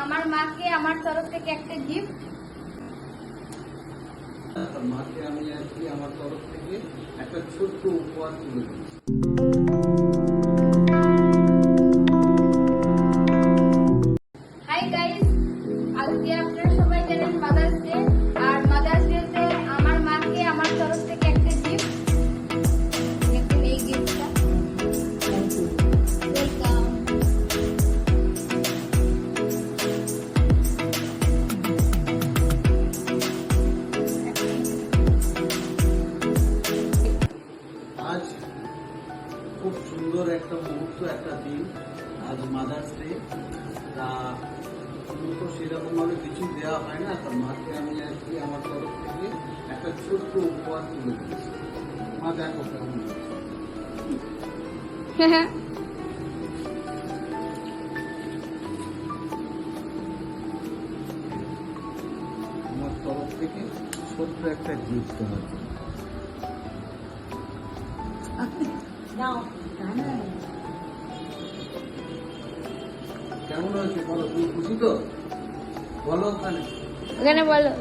আমার মাকে আমার তরফ থেকে একটা গিফট। মাকে আমি আজকে আমার তরফ থেকে একটা ছোট্ট উপহার তুলে দিচ্ছি। হাই গাইস, আজকে আপনারা সবাই জানেন মাদার্স ডে, আর মাদার্স ডেতে আমার মাকে আমার তরফ থেকে একটা গিফট। দেখুন এই গিফটটা। ওয়েলকাম। আজ খুব সুন্দর একটা মুহূর্ত, একটা দিন। আজ মাদার্স ডে। তা তো সেরকম ভাবে কিছু দেওয়া হয় না, তা মাকে আমি আজকে আমার তরফ থেকে একটা ছোট্ট উপহার তুলে দিচ্ছি। মা দেখো কেমন লাগছে। আমার তরফ থেকে ছোট্ট একটা গিফট তোমার জন্য। কেমন হয়েছে বলো, তুমি খুশি তো? বলো ওখানে বলো।